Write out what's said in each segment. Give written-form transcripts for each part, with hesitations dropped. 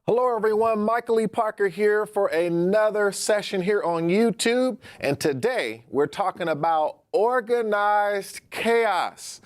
Hello everyone, Michael E. Parker here for another session here on YouTube. And today we're talking about organized chaos.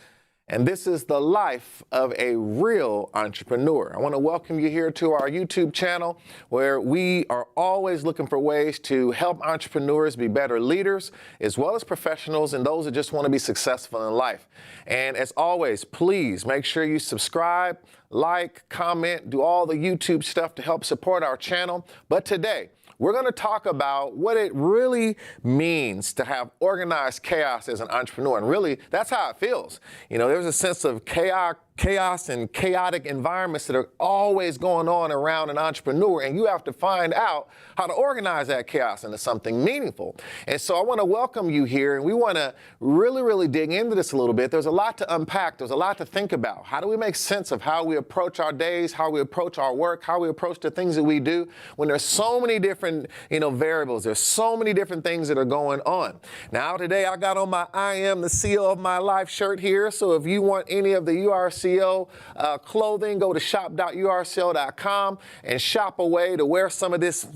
And this is the life of a real entrepreneur. I want to welcome you here to our YouTube channel where we are always looking for ways to help entrepreneurs be better leaders as well as professionals and those that just want to be successful in life. And as always, please make sure you subscribe, like, comment, do all the YouTube stuff to help support our channel. But today, we're going to talk about what it really means to have organized chaos as an entrepreneur. And really, that's how it feels. You know, there's a sense of chaos and chaotic environments that are always going on around an entrepreneur, and you have to find out how to organize that chaos into something meaningful. And so I want to welcome you here, and we want to really dig into this a little bit. There's a lot to unpack. There's a lot to think about. How do we make sense of how we approach our days, how we approach our work, how we approach the things that we do when there's so many different, variables. There's so many different things that are going on. Now today I got on my I am the CEO of my life shirt here. So if you want any of the URCO clothing, go to shop.urcl.com and shop away to wear some of this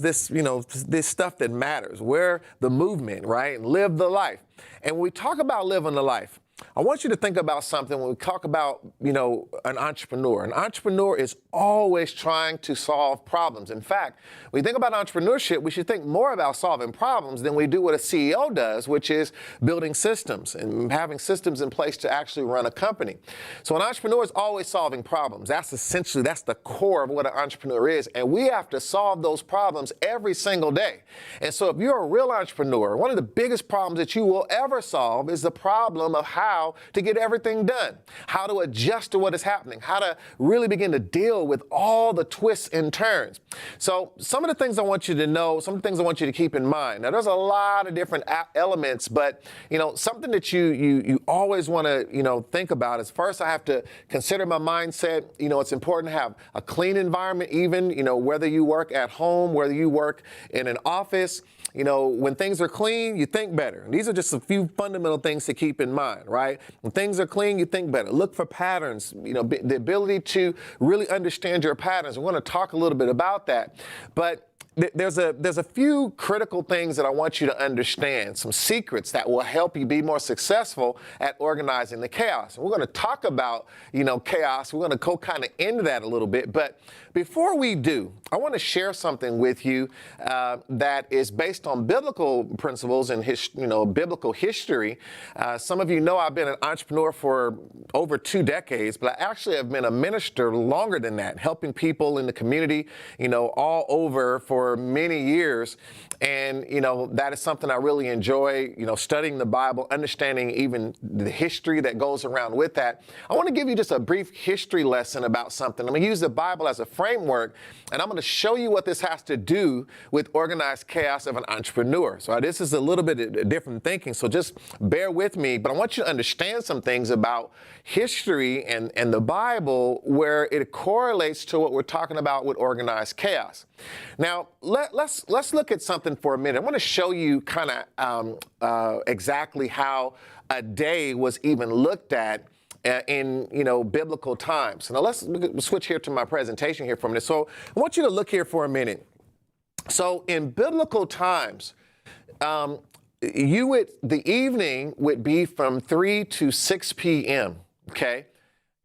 stuff that matters. Wear the movement, right? And live the life. And when we talk about living the life, I want you to think about something when we talk about, an entrepreneur. An entrepreneur is always trying to solve problems. In fact, when you think about entrepreneurship, we should think more about solving problems than we do what a CEO does, which is building systems and having systems in place to actually run a company. So an entrepreneur is always solving problems. That's the core of what an entrepreneur is. And we have to solve those problems every single day. And so if you're a real entrepreneur, one of the biggest problems that you will ever solve is the problem of how to get everything done, how to adjust to what is happening, how to really begin to deal with all the twists and turns. So some of the things I want you to know, some of the things I want you to keep in mind. Now, there's a lot of different elements, but, something that you always want to, think about is first I have to consider my mindset. It's important to have a clean environment, even, whether you work at home, whether you work in an office. When things are clean, you think better. And these are just a few fundamental things to keep in mind, right? When things are clean, you think better. Look for patterns, the ability to really understand your patterns. We're going to talk a little bit about that. But there's a few critical things that I want you to understand, some secrets that will help you be more successful at organizing the chaos. And we're going to talk about, chaos. We're going to go kind of into that a little bit. But before we do, I want to share something with you that is based on biblical principles and biblical history. Some of you know I've been an entrepreneur for over 2 decades, but I actually have been a minister longer than that, helping people in the community, all over for many years. And, that is something I really enjoy, studying the Bible, understanding even the history that goes around with that. I want to give you just a brief history lesson about something. I'm going to use the Bible as a framework, and I'm going to show you what this has to do with organized chaos of an entrepreneur. So this is a little bit of different thinking, so just bear with me. But I want you to understand some things about history and the Bible where it correlates to what we're talking about with organized chaos. Now, let's look at something for a minute. I want to show you kind of exactly how a day was even looked at in biblical times. Now let's switch here to my presentation here for a minute. So I want you to look here for a minute. So in biblical times, the evening would be from 3 to 6 p.m. Okay.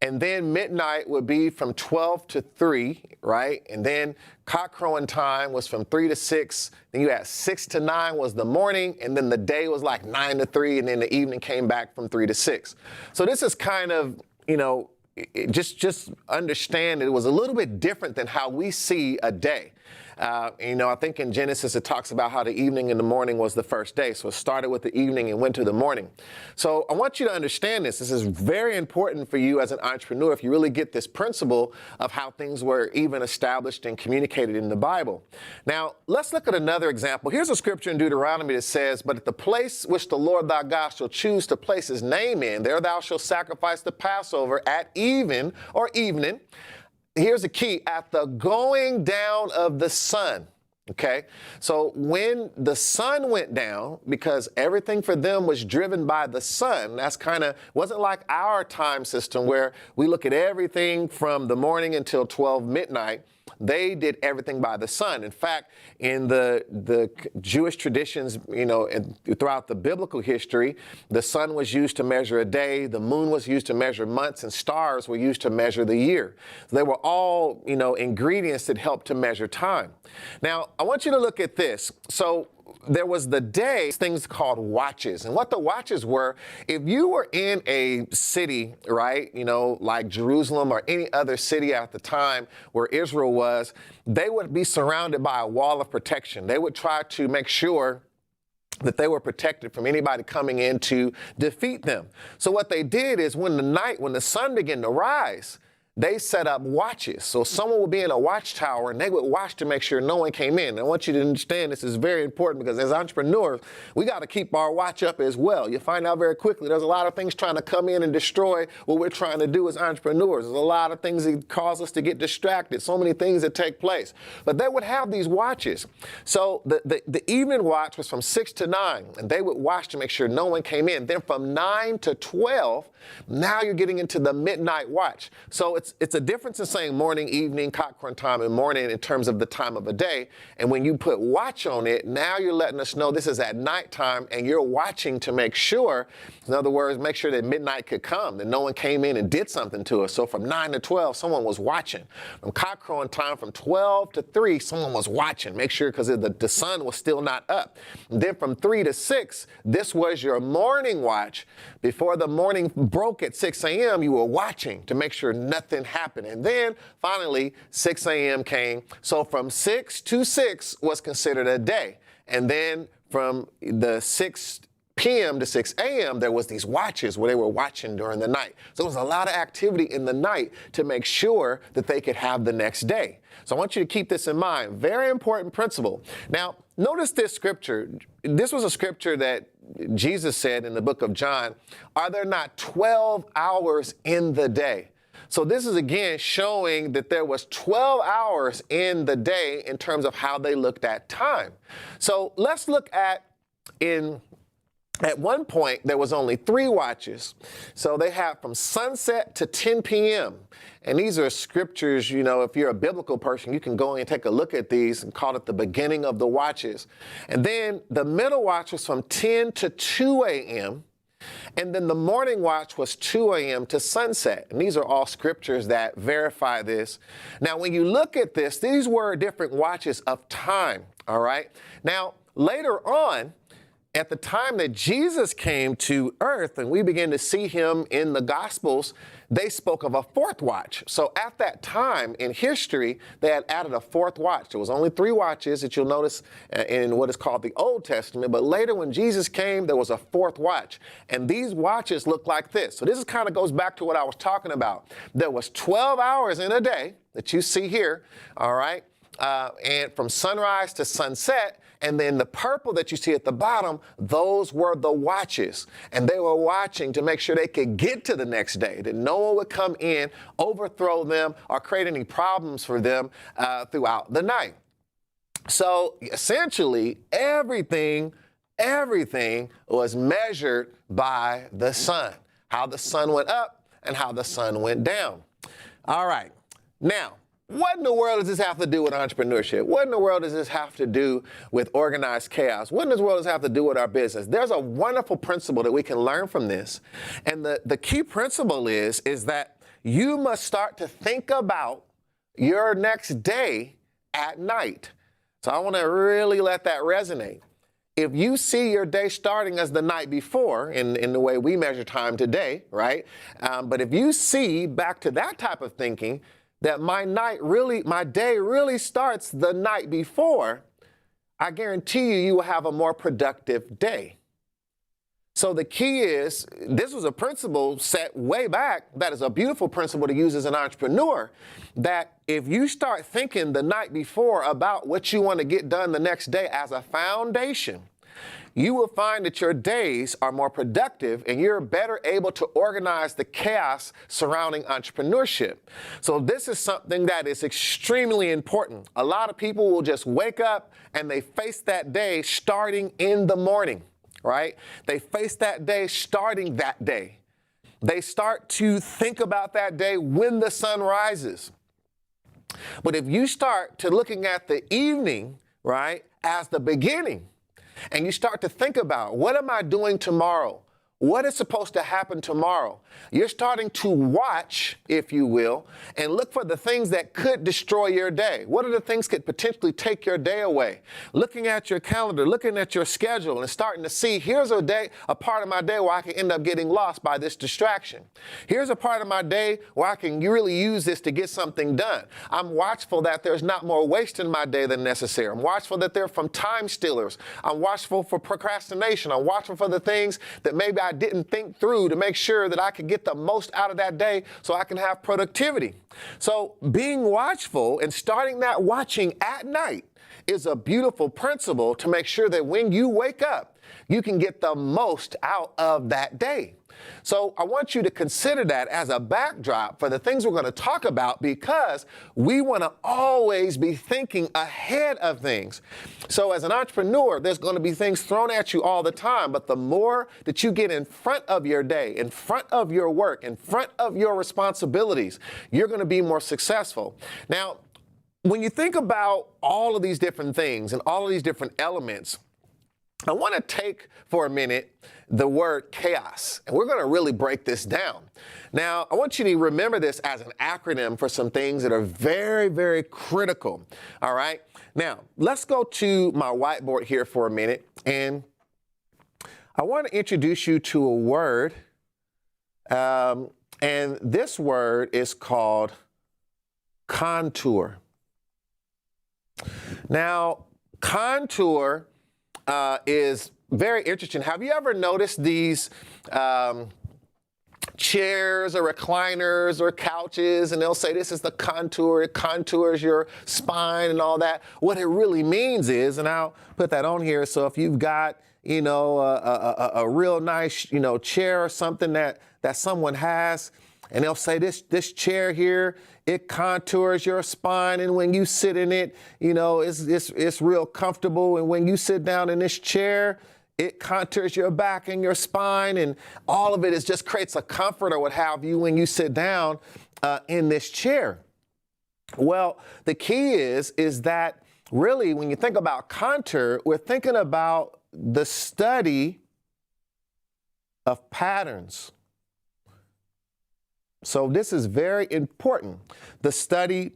And then midnight would be from 12 to 3, right? And then cock crowing time was from 3 to 6. Then you had 6 to 9 was the morning. And then the day was like 9 to 3. And then the evening came back from 3 to 6. So this is kind of, just understand it was a little bit different than how we see a day. I think in Genesis, it talks about how the evening and the morning was the first day. So it started with the evening and went to the morning. So I want you to understand this. This is very important for you as an entrepreneur if you really get this principle of how things were even established and communicated in the Bible. Now, let's look at another example. Here's a scripture in Deuteronomy that says, "But at the place which the Lord thy God shall choose to place his name in, there thou shalt sacrifice the Passover at even or evening." Here's the key, at the going down of the sun. Okay, so when the sun went down, because everything for them was driven by the sun, that's wasn't like our time system where we look at everything from the morning until 12 midnight. they did everything by the sun. In fact, in the Jewish traditions, and throughout the biblical history, the sun was used to measure a day, the moon was used to measure months, and stars were used to measure the year. They were all, ingredients that helped to measure time. Now, I want you to look at this. So there was the day, things called watches. And what the watches were, if you were in a city, right, like Jerusalem or any other city at the time where Israel was, they would be surrounded by a wall of protection. They would try to make sure that they were protected from anybody coming in to defeat them. So what they did is when the sun began to rise, they set up watches. So someone would be in a watchtower and they would watch to make sure no one came in. And I want you to understand this is very important because as entrepreneurs, we got to keep our watch up as well. You'll find out very quickly there's a lot of things trying to come in and destroy what we're trying to do as entrepreneurs. There's a lot of things that cause us to get distracted, so many things that take place. But they would have these watches. So the evening watch was from 6 to 9, and they would watch to make sure no one came in. Then from 9 to 12, now you're getting into the midnight watch. So it's a difference in saying morning, evening, cockcrow time, and morning in terms of the time of a day. And when you put watch on it, now you're letting us know this is at nighttime and you're watching to make sure, in other words, make sure that midnight could come, that no one came in and did something to us. So from 9 to 12, someone was watching. From cockcrowing time, from 12 to 3, someone was watching. Make sure because the sun was still not up. And then from 3 to 6, this was your morning watch. Before the morning broke at 6 a.m., you were watching to make sure nothing happened. And then finally, 6 a.m. came. So from 6 to 6 was considered a day. And then from the 6 p.m. to 6 a.m., there was these watches where they were watching during the night. So there was a lot of activity in the night to make sure that they could have the next day. So I want you to keep this in mind. Very important principle. Now, notice this scripture. This was a scripture that Jesus said in the book of John, are there not 12 hours in the day? So this is again showing that there was 12 hours in the day in terms of how they looked at time. So let's look at one point, there was only 3 watches. So they have from sunset to 10 p.m. And these are scriptures, if you're a biblical person, you can go and take a look at these and call it the beginning of the watches. And then the middle watch was from 10 to 2 a.m. And then the morning watch was 2 a.m. to sunset. And these are all scriptures that verify this. Now, when you look at this, these were different watches of time, all right? Now, later on, at the time that Jesus came to earth and we began to see him in the Gospels, they spoke of a 4th watch. So at that time in history, they had added a 4th watch. There was only 3 watches that you'll notice in what is called the Old Testament. But later when Jesus came, there was a 4th watch. And these watches look like this. So this kind of goes back to what I was talking about. There was 12 hours in a day that you see here, all right? And from sunrise to sunset. And then the purple that you see at the bottom, those were the watches. And they were watching to make sure they could get to the next day, that no one would come in, overthrow them, or create any problems for them throughout the night. So essentially, everything was measured by the sun, how the sun went up and how the sun went down. All right. Now, what in the world does this have to do with entrepreneurship? What in the world does this have to do with organized chaos? What in the world does this have to do with our business? There's a wonderful principle that we can learn from this. And the key principle is that you must start to think about your next day at night. So I want to really let that resonate. If you see your day starting as the night before, in the way we measure time today, right? But if you see back to that type of thinking, that my day really starts the night before, I guarantee you will have a more productive day. So the key is, this was a principle set way back that is a beautiful principle to use as an entrepreneur, that if you start thinking the night before about what you want to get done the next day as a foundation, you will find that your days are more productive and you're better able to organize the chaos surrounding entrepreneurship. So this is something that is extremely important. A lot of people will just wake up and they face that day starting in the morning, right? They face that day starting that day. They start to think about that day when the sun rises. But if you start to looking at the evening, right, as the beginning, and you start to think about, what am I doing tomorrow? What is supposed to happen tomorrow? You're starting to watch, if you will, and look for the things that could destroy your day. What are the things that could potentially take your day away? Looking at your calendar, looking at your schedule, and starting to see, here's a part of my day where I can end up getting lost by this distraction. Here's a part of my day where I can really use this to get something done. I'm watchful that there's not more waste in my day than necessary. I'm watchful that they're from time stealers. I'm watchful for procrastination. I'm watchful for the things that maybe I didn't think through to make sure that I could get the most out of that day so I can have productivity. So being watchful and starting that watching at night is a beautiful principle to make sure that when you wake up, you can get the most out of that day. So I want you to consider that as a backdrop for the things we're going to talk about, because we want to always be thinking ahead of things. So as an entrepreneur, there's going to be things thrown at you all the time, but the more that you get in front of your day, in front of your work, in front of your responsibilities, you're going to be more successful. Now, when you think about all of these different things and all of these different elements, I want to take for a minute the word chaos, and we're going to really break this down. Now, I want you to remember this as an acronym for some things that are very, very critical. All right. Now, let's go to my whiteboard here for a minute, and I want to introduce you to a word, and this word is called contour. Now, contour is very interesting. Have you ever noticed these chairs or recliners or couches, and they'll say this is the contour, it contours your spine and all that? What it really means is, and I'll put that on here, so if you've got, you know, a real nice, you know, chair or something that someone has, and they'll say this chair here, it contours your spine, and when you sit in it, you know, it's real comfortable. And when you sit down in this chair, it contours your back and your spine, and all of it just creates a comfort or what have you when you sit down in this chair. Well, the key is that really when you think about contour, we're thinking about the study of patterns. So this is very important, the study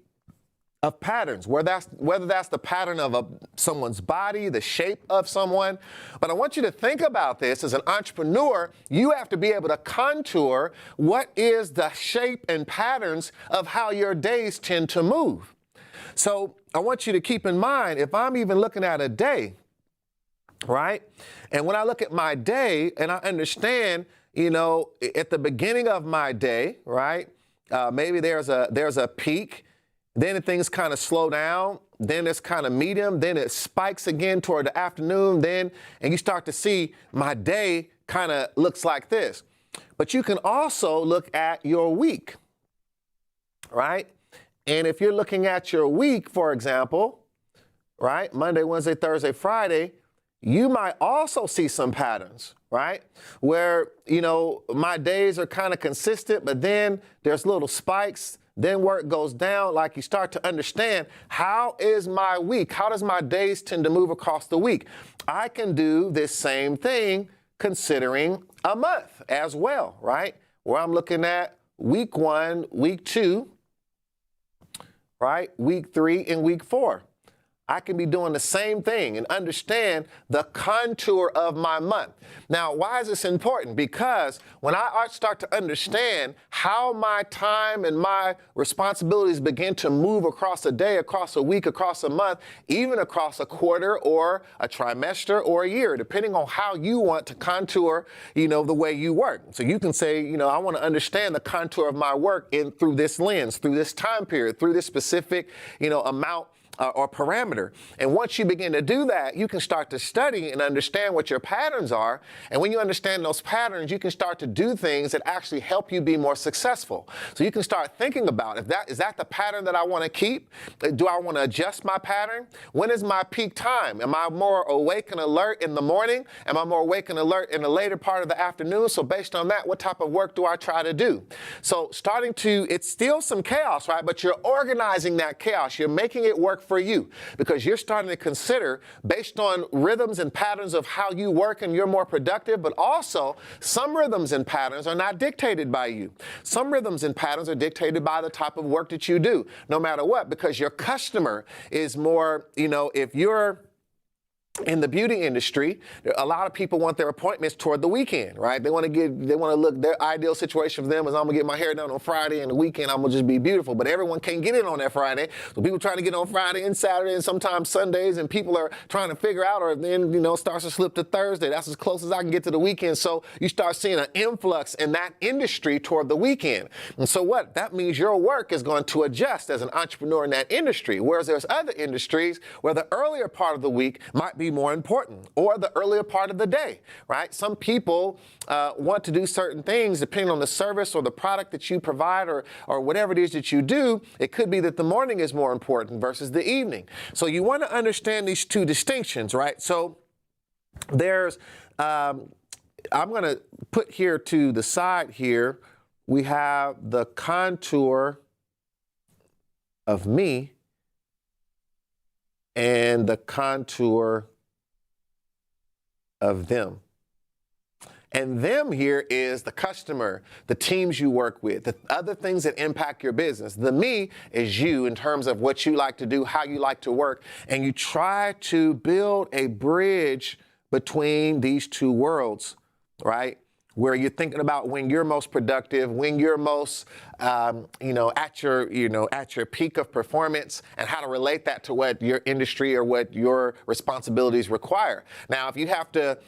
of patterns, whether that's the pattern of someone's body, the shape of someone. But I want you to think about this as an entrepreneur. You have to be able to contour what is the shape and patterns of how your days tend to move. So I want you to keep in mind, if I'm even looking at a day, right? And when I look at my day and I understand, you know, at the beginning of my day, right, maybe there's a peak, then things kind of slow down, then it's kind of medium, then it spikes again toward the afternoon, and you start to see my day kind of looks like this. But you can also look at your week, right? And if you're looking at your week, for example, right, Monday, Wednesday, Thursday, Friday, you might also see some patterns, right? Where, you know, my days are kind of consistent, but then there's little spikes, then work goes down. Like you start to understand, how is my week? How does my days tend to move across the week? I can do this same thing considering a month as well, right? Where I'm looking at week 1, week 2, right? Week 3 and week 4. I can be doing the same thing and understand the contour of my month. Now, why is this important? Because when I start to understand how my time and my responsibilities begin to move across a day, across a week, across a month, even across a quarter or a trimester or a year, depending on how you want to contour, you know, the way you work. So you can say, you know, I want to understand the contour of my work through this lens, through this time period, through this specific, you know, amount or parameter. And once you begin to do that, you can start to study and understand what your patterns are. And when you understand those patterns, you can start to do things that actually help you be more successful. So you can start thinking about, is that the pattern that I want to keep? Do I want to adjust my pattern? When is my peak time? Am I more awake and alert in the morning? Am I more awake and alert in the later part of the afternoon? So based on that, what type of work do I try to do? So it's still some chaos, right? But you're organizing that chaos. You're making it work for you because you're starting to consider, based on rhythms and patterns of how you work and you're more productive, but also some rhythms and patterns are not dictated by you. Some rhythms and patterns are dictated by the type of work that you do, no matter what, because your customer is more, if you're in the beauty industry, a lot of people want their appointments toward the weekend, right? They want to look, their ideal situation for them is I'm gonna get my hair done on Friday and the weekend I'm gonna just be beautiful, but everyone can't get in on that Friday. So people trying to get on Friday and Saturday and sometimes Sundays, and people are trying to figure out, or then, starts to slip to Thursday. That's as close as I can get to the weekend. So you start seeing an influx in that industry toward the weekend. And so what? That means your work is going to adjust as an entrepreneur in that industry, whereas there's other industries where the earlier part of the week might be more important, or the earlier part of the day, right? Some people want to do certain things depending on the service or the product that you provide, or whatever it is that you do. It could be that the morning is more important versus the evening. So you want to understand these two distinctions, right? So there's, I'm going to put here to the side here, we have the contour of me and the contour of them. And them here is the customer, the teams you work with, the other things that impact your business. The me is you in terms of what you like to do, how you like to work, and you try to build a bridge between these two worlds, right? Where you're thinking about when you're most productive, when you're most, at your peak of performance, and how to relate that to what your industry or what your responsibilities require. Now, if you have to,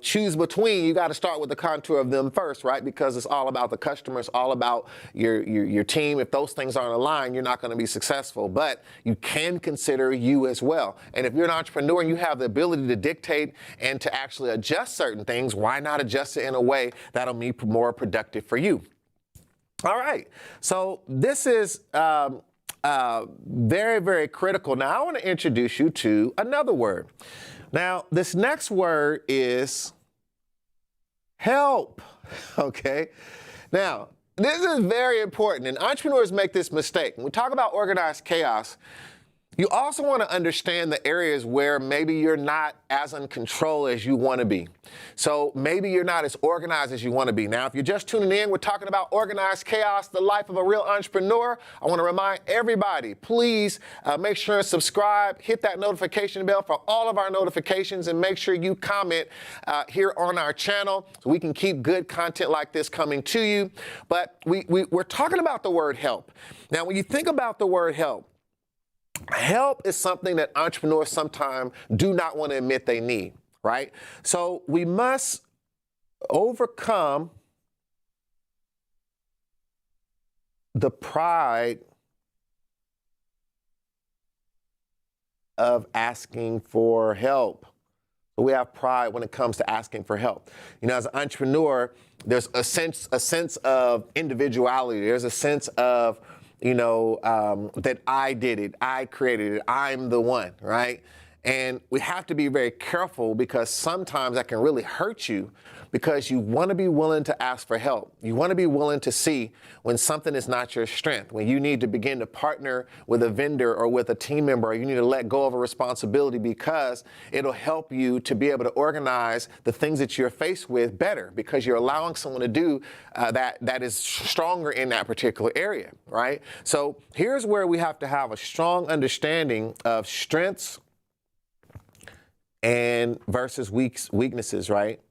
choose between, you got to start with the contour of them first, right? Because it's all about the customer, it's all about your team. If those things aren't aligned, you're not going to be successful. But you can consider you as well. And if you're an entrepreneur and you have the ability to dictate and to actually adjust certain things, why not adjust it in a way that'll be more productive for you? All right, so this is very, very critical. Now, I want to introduce you to another word. Now, this next word is help, okay? Now, this is very important, and entrepreneurs make this mistake. When we talk about organized chaos, you also want to understand the areas where maybe you're not as in control as you want to be. So maybe you're not as organized as you want to be. Now, if you're just tuning in, we're talking about organized chaos, the life of a real entrepreneur. I want to remind everybody, please make sure and subscribe, hit that notification bell for all of our notifications, and make sure you comment here on our channel so we can keep good content like this coming to you. But we're talking about the word help. Now, when you think about the word help is something that entrepreneurs sometimes do not want to admit they need, right? So we must overcome the pride of asking for help. So we have pride when it comes to asking for help. As an entrepreneur, there's a sense of individuality. There's a sense of that I did it, I created it, I'm the one, right? And we have to be very careful because sometimes that can really hurt you because you want to be willing to ask for help. You want to be willing to see when something is not your strength, when you need to begin to partner with a vendor or with a team member, or you need to let go of a responsibility because it'll help you to be able to organize the things that you're faced with better because you're allowing someone to do that is stronger in that particular area, right? So here's where we have to have a strong understanding of strengths and versus weaknesses, right?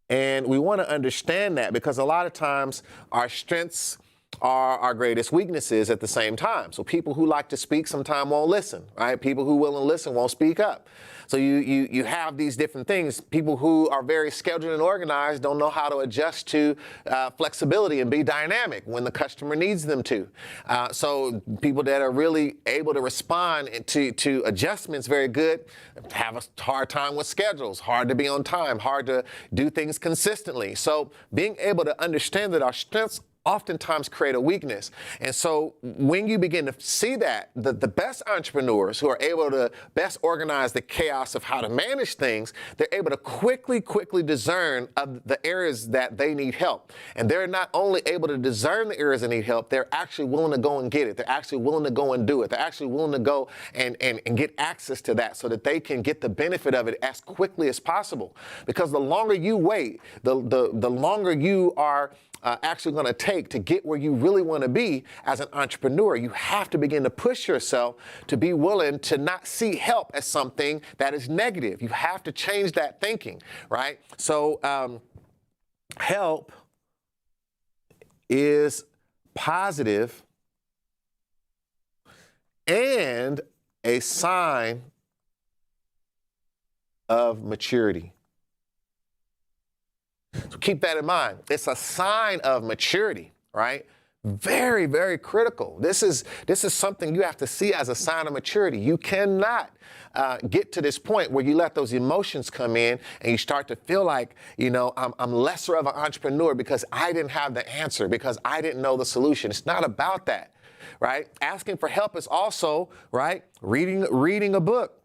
And we want to understand that because a lot of times our strengths are our greatest weaknesses at the same time. So people who like to speak sometimes won't listen, right? People who will listen won't speak up. So you have these different things. People who are very scheduled and organized don't know how to adjust to flexibility and be dynamic when the customer needs them to. So people that are really able to respond to adjustments very good have a hard time with schedules, hard to be on time, hard to do things consistently. So being able to understand that our strengths oftentimes create a weakness. And so when you begin to see that, the best entrepreneurs who are able to best organize the chaos of how to manage things, they're able to quickly discern of the areas that they need help. And they're not only able to discern the areas that need help, they're actually willing to go and get it. They're actually willing to go and do it. They're actually willing to go and get access to that so that they can get the benefit of it as quickly as possible. Because the longer you wait, the longer you are actually going to take to get where you really want to be as an entrepreneur. You have to begin to push yourself to be willing to not see help as something that is negative. You have to change that thinking, right? So help is positive and a sign of maturity. So keep that in mind. It's a sign of maturity, right? Very, very critical. This is something you have to see as a sign of maturity. You cannot get to this point where you let those emotions come in and you start to feel like, I'm lesser of an entrepreneur because I didn't have the answer, because I didn't know the solution. It's not about that, right? Asking for help is also, right, reading a book.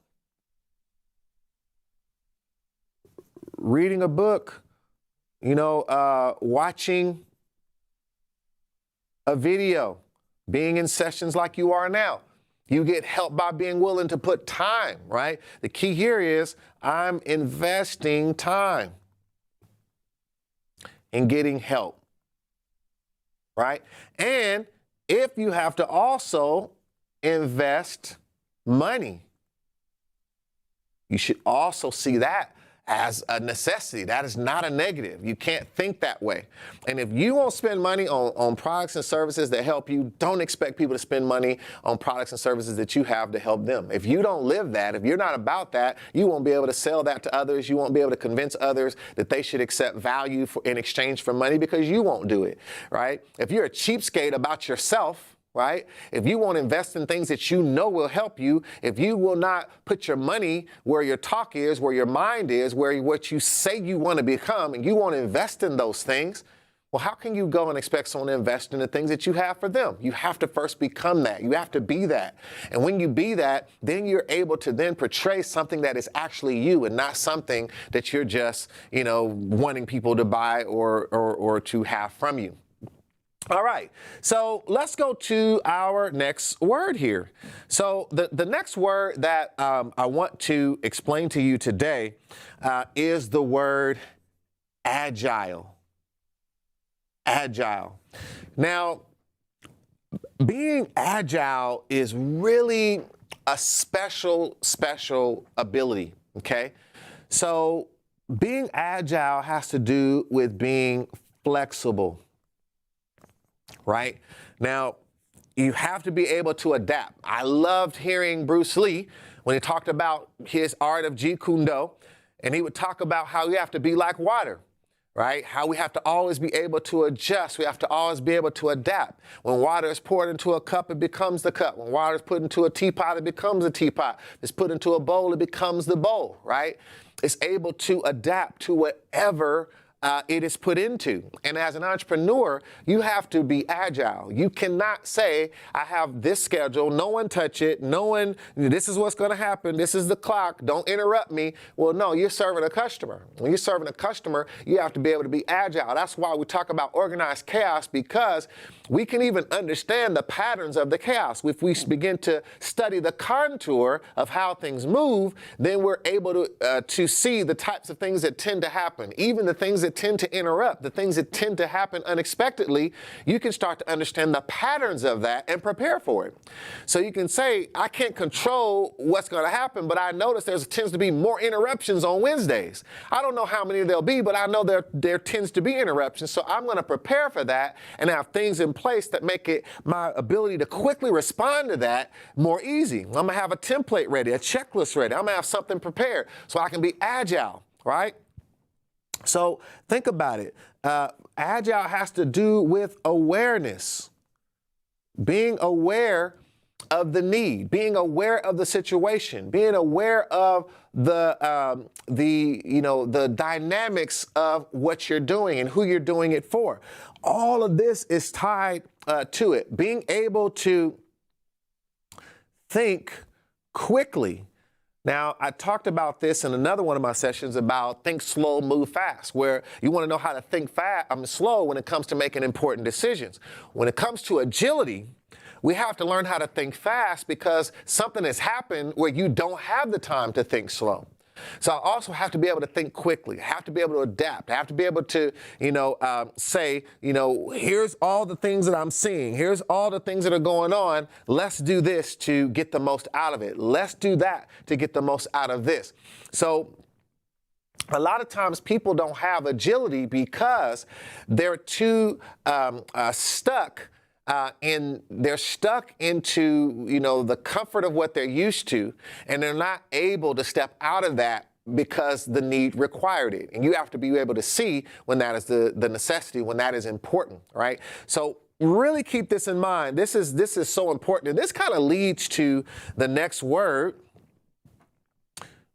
Reading a book. Watching a video, being in sessions like you are now. You get help by being willing to put time, right? The key here is I'm investing time in getting help, right? And if you have to also invest money, you should also see that as a necessity. That is not a negative. You can't think that way. And if you won't spend money on products and services that help you, don't expect people to spend money on products and services that you have to help them. If you don't live that, if you're not about that, you won't be able to sell that to others. You won't be able to convince others that they should accept value in exchange for money because you won't do it, right? If you're a cheapskate about yourself, right? If you won't invest in things that you know will help you, if you will not put your money where your talk is, where your mind is, where what you say you want to become, and you won't invest in those things, well, how can you go and expect someone to invest in the things that you have for them? You have to first become that. You have to be that. And when you be that, then you're able to then portray something that is actually you and not something that you're just, wanting people to buy or to have from you. All right, so let's go to our next word here. So the next word that I want to explain to you today is the word agile. Agile. Now, being agile is really a special ability, okay? So being agile has to do with being flexible. Right? Now, you have to be able to adapt. I loved hearing Bruce Lee when he talked about his art of Jeet Kune Do, and he would talk about how you have to be like water, right? How we have to always be able to adjust. We have to always be able to adapt. When water is poured into a cup, it becomes the cup. When water is put into a teapot, it becomes a teapot. If it's put into a bowl, it becomes the bowl, right? It's able to adapt to whatever it is put into. And as an entrepreneur, you have to be agile. You cannot say, I have this schedule, no one touch it, this is what's going to happen, this is the clock, don't interrupt me. Well, no, you're serving a customer. When you're serving a customer, you have to be able to be agile. That's why we talk about organized chaos, because we can even understand the patterns of the chaos. If we begin to study the contour of how things move, then we're able to see the types of things that tend to happen, even the things that that tend to interrupt, the things that tend to happen unexpectedly, you can start to understand the patterns of that and prepare for it. So you can say, I can't control what's going to happen, but I notice there tends to be more interruptions on Wednesdays. I don't know how many there'll be, but I know there tends to be interruptions. So I'm going to prepare for that and have things in place that make it my ability to quickly respond to that more easy. I'm going to have a template ready, a checklist ready. I'm going to have something prepared so I can be agile, right? So think about it. Agile has to do with awareness, being aware of the need, being aware of the situation, being aware of the dynamics of what you're doing and who you're doing it for. All of this is tied to it. Being able to think quickly. Now, I talked about this in another one of my sessions about think slow, move fast, where you want to know how to think slow when it comes to making important decisions. When it comes to agility, we have to learn how to think fast because something has happened where you don't have the time to think slow. So I also have to be able to think quickly. I have to be able to adapt. I have to be able to, say, here's all the things that I'm seeing. Here's all the things that are going on. Let's do this to get the most out of it. Let's do that to get the most out of this. So a lot of times people don't have agility because they're too stuck. They're stuck into, the comfort of what they're used to, and they're not able to step out of that because the need required it. And you have to be able to see when that is the necessity, when that is important, right? So really keep this in mind. This is so important. And this kind of leads to the next word,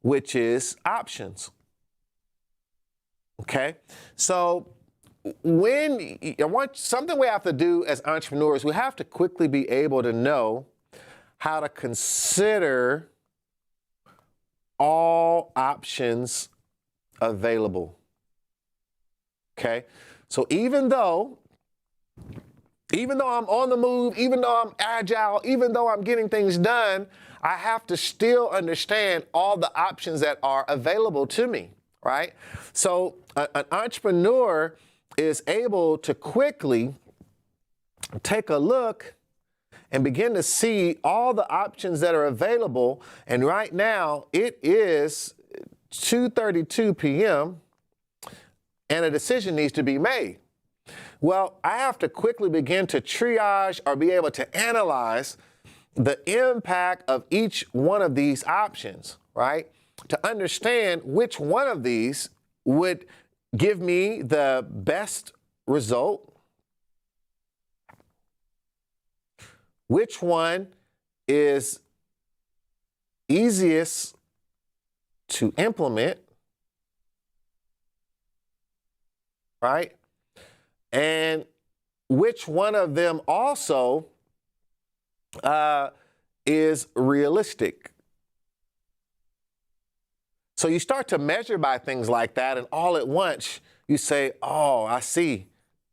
which is options. Okay? So something we have to do as entrepreneurs, we have to quickly be able to know how to consider all options available. Okay? So even though I'm on the move, even though I'm agile, even though I'm getting things done, I have to still understand all the options that are available to me, right? So an entrepreneur is able to quickly take a look and begin to see all the options that are available. And right now it is 2:32 p.m. and a decision needs to be made. Well, I have to quickly begin to triage or be able to analyze the impact of each one of these options, right? To understand which one of these would give me the best result, which one is easiest to implement, right? And which one of them also is realistic. So you start to measure by things like that, and all at once you say, oh, I see.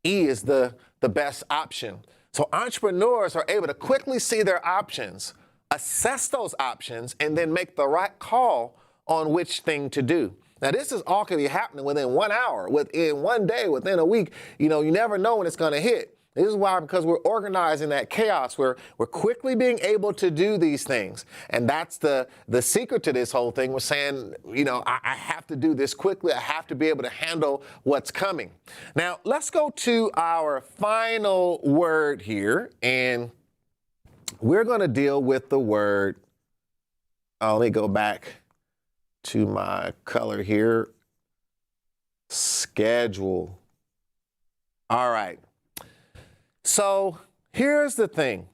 E is the best option. So entrepreneurs are able to quickly see their options, assess those options, and then make the right call on which thing to do. Now, this is all can be happening within 1 hour, within 1 day, within a week. You never know when it's going to hit. This is why, because we're organizing that chaos, we're quickly being able to do these things. And that's the secret to this whole thing. We're saying, I have to do this quickly. I have to be able to handle what's coming. Now, let's go to our final word here. And we're going to deal with the word, let me go back to my color here, schedule. All right. So here's the thing.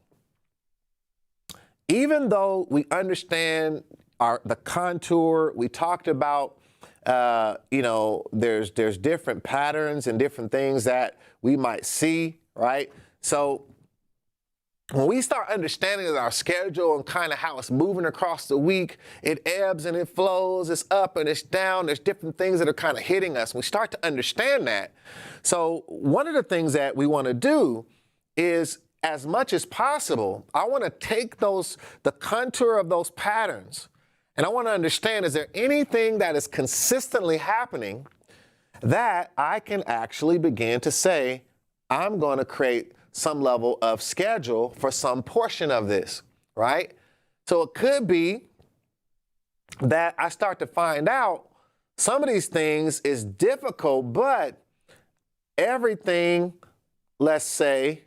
Even though we understand the contour, we talked about, there's different patterns and different things that we might see, right? So when we start understanding our schedule and kind of how it's moving across the week, it ebbs and it flows, it's up and it's down. There's different things that are kind of hitting us. We start to understand that. So one of the things that we want to do is, as much as possible, I want to take the contour of those patterns, and I want to understand, is there anything that is consistently happening that I can actually begin to say, I'm going to create some level of schedule for some portion of this, right? So it could be that I start to find out some of these things is difficult, but everything, let's say,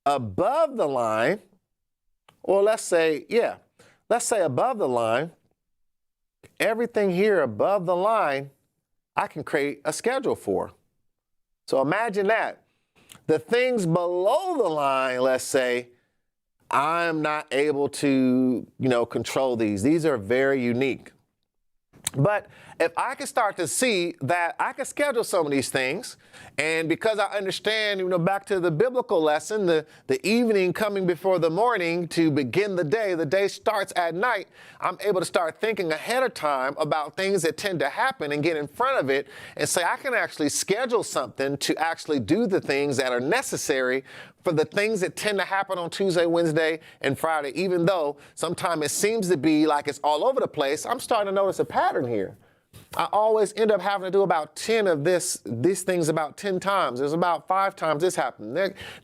above the line, or let's say above the line, everything here above the line, I can create a schedule for. So imagine that. The things below the line, let's say, I'm not able to, control these. These are very unique. But if I can start to see that I can schedule some of these things, and because I understand, back to the biblical lesson, the evening coming before the morning to begin the day starts at night, I'm able to start thinking ahead of time about things that tend to happen and get in front of it and say, I can actually schedule something to actually do the things that are necessary for the things that tend to happen on Tuesday, Wednesday, and Friday. Even though sometimes it seems to be like it's all over the place, I'm starting to notice a pattern here. I always end up having to do about 10 of these things about 10 times. There's about 5 times this happened.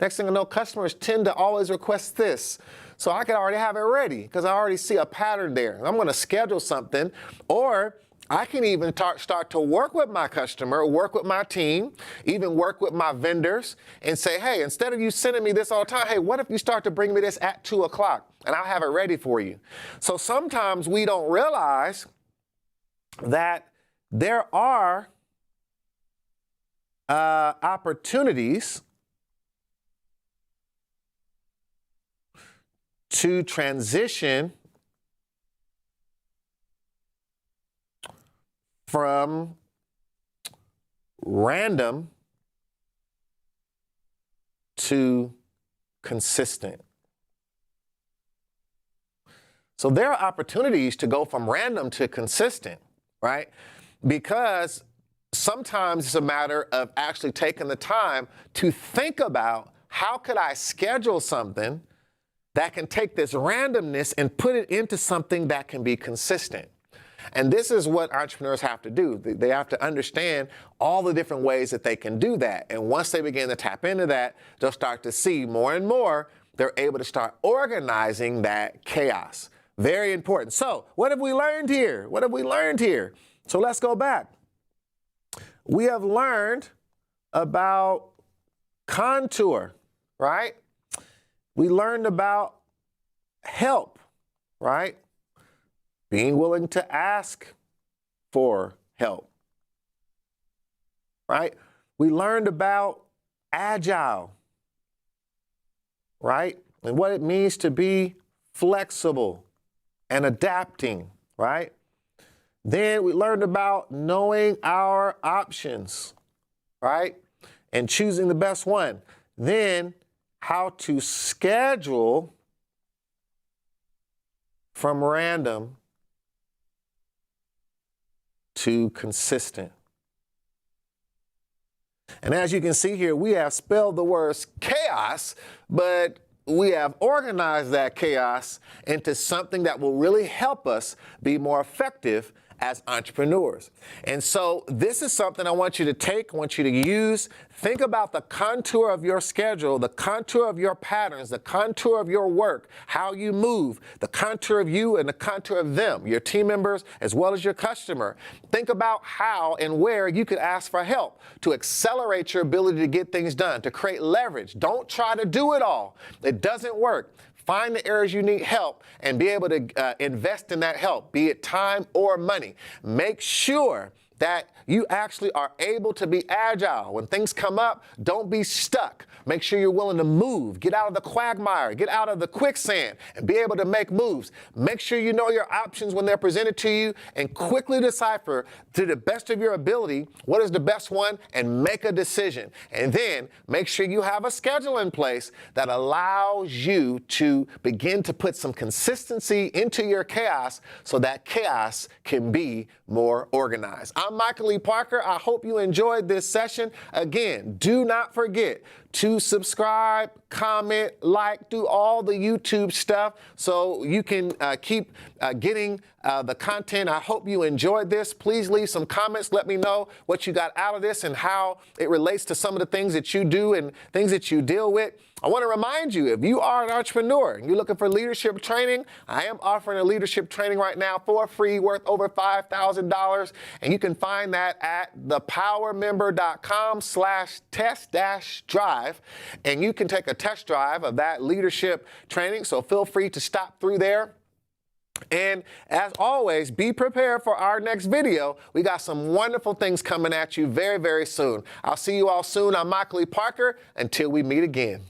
Next thing I know, customers tend to always request this. So I can already have it ready because I already see a pattern there. I'm going to schedule something, or I can even start to work with my customer, work with my team, even work with my vendors and say, hey, instead of you sending me this all the time, hey, what if you start to bring me this at 2 o'clock and I'll have it ready for you? So sometimes we don't realize that there are opportunities to transition from random to consistent. So there are opportunities to go from random to consistent, right? Because sometimes it's a matter of actually taking the time to think about how could I schedule something that can take this randomness and put it into something that can be consistent. And this is what entrepreneurs have to do. They have to understand all the different ways that they can do that. And once they begin to tap into that, they'll start to see more and more they're able to start organizing that chaos. Very important. So what have we learned here? What have we learned here? So let's go back. We have learned about contour, right? We learned about help, right? Being willing to ask for help, right? We learned about agile, right? And what it means to be flexible and adapting, right? Then we learned about knowing our options, right? And choosing the best one. Then how to schedule from random to consistent. And as you can see here, we have spelled the words chaos, but we have organized that chaos into something that will really help us be more effective as entrepreneurs. And so this is something I want you to take, I want you to use. Think about the contour of your schedule, the contour of your patterns, the contour of your work, how you move, the contour of you and the contour of them, your team members as well as your customer. Think about how and where you could ask for help to accelerate your ability to get things done, to create leverage. Don't try to do it all. It doesn't work. Find the areas you need help and be able to invest in that help, be it time or money. Make sure that you actually are able to be agile. When things come up, don't be stuck. Make sure you're willing to move, get out of the quagmire, get out of the quicksand, and be able to make moves. Make sure you know your options when they're presented to you and quickly decipher to the best of your ability what is the best one and make a decision. And then make sure you have a schedule in place that allows you to begin to put some consistency into your chaos so that chaos can be more organized. I'm Michael Lee Parker. I hope you enjoyed this session. Again, do not forget to subscribe, comment, like, do all the YouTube stuff so you can keep getting the content. I hope you enjoyed this. Please leave some comments. Let me know what you got out of this and how it relates to some of the things that you do and things that you deal with. I want to remind you, if you are an entrepreneur and you're looking for leadership training, I am offering a leadership training right now for free worth over $5,000. And you can find that at thepowermember.com/test-drive. And you can take a test drive of that leadership training. So feel free to stop through there. And as always, be prepared for our next video. We got some wonderful things coming at you very, very soon. I'll see you all soon. I'm Michael Lee Parker. Until we meet again.